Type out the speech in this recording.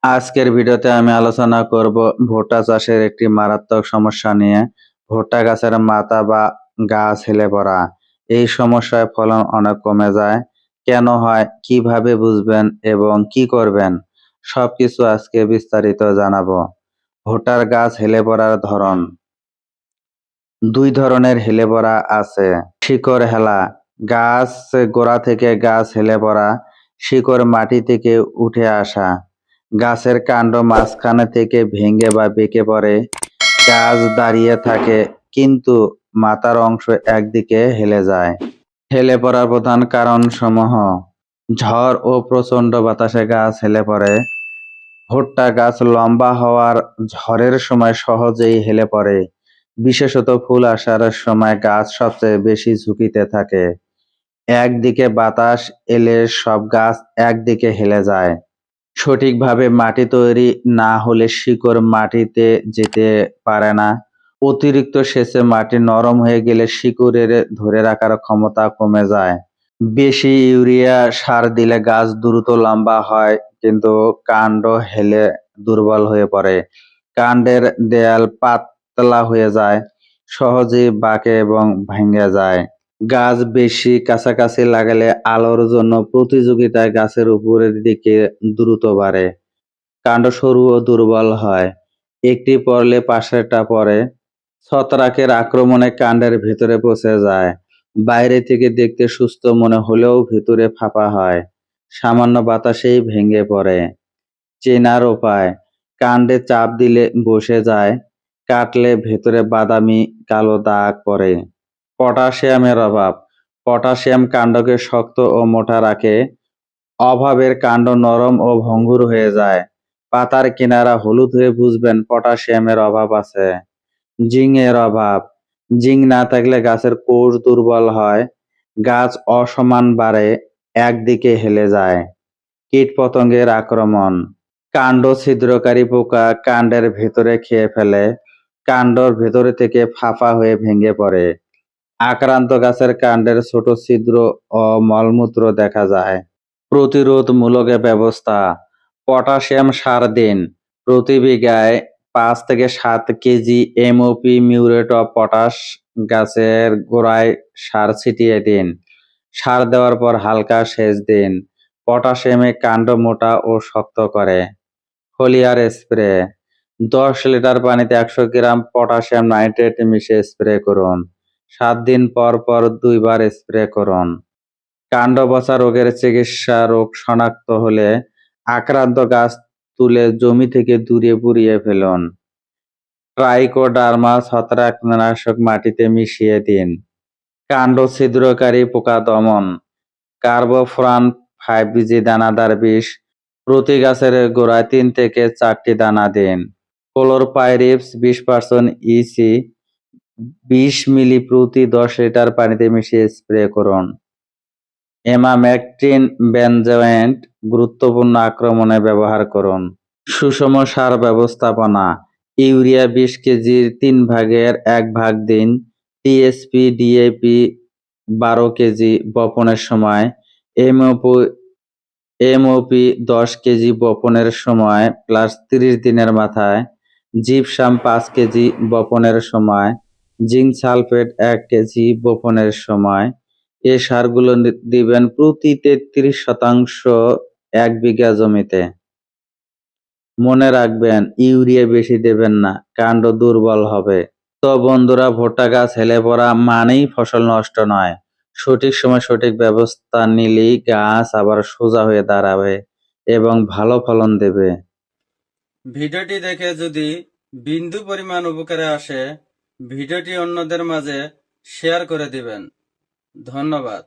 আজকের ভিডিওতে আমি আলোচনা করব ভুট্টা চাষের একটি মারাত্মক সমস্যা নিয়ে। ভুট্টা গাছের মাথা বা গাছ হেলে পড়া। এই সমস্যায় ফলন অনেক কমে যায়। কেন হয়, কিভাবে বুঝবেন এবং কি করবেন, সবকিছু আজকে বিস্তারিত জানাবো। ভুট্টার গাছ হেলে পড়ার ধরন। দুই ধরনের হেলে পড়া আছে। শিকড় হেলা, গাছ গোড়া থেকে গাছ হেলে পড়া। শিকড় মাটি থেকে উঠে আসা, গাছের কাণ্ড মাঝখানে থেকে ভেঙে বা বেঁকে পড়ে। গাছ দাঁড়িয়ে থাকে কিন্তু মাথার অংশ একদিকে হেলে যায়। হেলে পড়ার প্রধান কারণসমূহ: ঝড় ও প্রচণ্ড বাতাসে গাছ হেলে পড়ে। ভুট্টা গাছ লম্বা হওয়ার ঝড়ের সময় সহজেই হেলে পড়ে। বিশেষত ফুল আসার সময় গাছ সবচেয়ে বেশি ঝুঁকিতে থাকে। একদিকে বাতাস এলে সব গাছ একদিকে হেলে যায়। সঠিকভাবে মাটি তৈরি না হলে শিকড় মাটিতে যেতে পারে না। অতিরিক্ত সেচে মাটি নরম হয়ে গেলে শিকড়ের ধরে রাখার ক্ষমতা কমে যায়। বেশি ইউরিয়া সার দিলে গাছ দ্রুত লম্বা হয় কিন্তু কাণ্ড হেলে দুর্বল হয়ে পড়ে। কাণ্ডের দেয়াল পাতলা হয়ে যায়, সহজেই বাঁকে এবং ভেঙে যায়। গাছ বেশি কাছাকাছি লাগালে আলোর জন্য প্রতিযোগিতায় গাছের উপরের দিকে দ্রুত বাড়ে। কাণ্ড সরু ও দুর্বল হয়, একটি পড়লে পাশেরটা পড়ে। ছত্রাকের আক্রমণে কাণ্ডের ভেতরে পচে যায়। বাইরে থেকে দেখতে সুস্থ মনে হলেও ভেতরে ফাঁপা হয়। সামান্য বাতাসেই ভেঙে পড়ে। চেনার উপায়: কাণ্ডে চাপ দিলে বসে যায়, কাটলে ভেতরে বাদামি কালো দাগ পড়ে। পটাশিয়ামের অভাব: পটাশিয়াম কাণ্ডকে শক্ত ও মোটা রাখে। অভাবের কাণ্ড নরম ও ভঙ্গুর হয়ে যায়। পাতার কিনারা হলুদ হয়ে বুঝবেন পটাশিয়ামের অভাব আছে। জিংয়ের অভাব: জিং না থাকলে গাছের কোষ দুর্বল হয়, গাছ অসমান বাড়ে, একদিকে হেলে যায়। কীটপতঙ্গের আক্রমণ: কাণ্ড ছিদ্রকারী পোকা কাণ্ডের ভেতরে খেয়ে ফেলে, কাণ্ডর ভেতরে থেকে ফাঁপা হয়ে ভেঙে পড়ে। আক্রান্ত গাছের কাণ্ডের ছোট ছিদ্র ও মলমূত্র দেখা যায়। প্রতিরোধমূলক ব্যবস্থা: পটাশিয়াম সার দিন, প্রতি বিঘায় 5 থেকে 7 KG MOP muriate of potash গাছের গোড়ায় সার ছিটিয়ে দিন। সার দেওয়ার পর হালকা সেচ দিন। পটাশিয়ামে কাণ্ড মোটা ও শক্ত করে। ফলিয়ার স্প্রে: 10 লিটার পানিতে 100 গ্রাম পটাশিয়াম নাইট্রেট মিশিয়ে স্প্রে করুন। 7 দিন পর পর 2 বার স্প্রে করুন। কাণ্ড পচা রোগের চিকিৎসা: রোগ শনাক্ত হলে আক্রান্ত গাছ তুলে জমি থেকে দূরে পুড়িয়ে ফেলুন। ট্রাইকোডার্মা ছত্রাকনাশক মাটিতে মিশিয়ে দিন। কাণ্ড ছিদ্রকারী পোকা দমন: কার্বোফুরান 5G দানাদার বিষ, প্রতি গাছের গোড়ায় 3 থেকে 4টি দানা দিন। ক্লোরপাইরিপস 20% ইসি 20 মিলি প্রতি 10 লিটার পানিতে মিশিয়ে স্প্রে করুন। এমামেকটিন বেনজয়েন্ট গুরুত্বপূর্ণ আক্রমণে ব্যবহার করুন। সুষম সার ব্যবস্থাপনা: ইউরিয়া 20 কেজির 3 ভাগের 1 ভাগ দিন। টিএসপি ডিএপি 12 কেজি বপনের সময়। এমওপি 10 কেজি বপনের সময় প্লাস 30 দিনের মাথায়। জিপসাম 5 কেজি বপনের সময়। জিঙ্ক সালফেট 1 কেজি বপনের সময়। এ সারগুলো দিবেন প্রতি 33% 1 বিঘা জমিতে। মনে রাখবেন, ইউরিয়া বেশি দেবেন না, কাণ্ড দুর্বল হবে। তো বন্ধুরা, ভুট্টা গাছ হেলে পড়া মানেই ফসল নষ্ট নয়। সঠিক সময় সঠিক ব্যবস্থা নিলেই গাছ আবার সোজা হয়ে দাঁড়াবে এবং ভালো ফলন দেবে। ভিডিওটি দেখে যদি বিন্দু পরিমাণ উপকারে আসে, ভিডিওটি অন্যদের মাঝে শেয়ার করে দিবেন। ধন্যবাদ।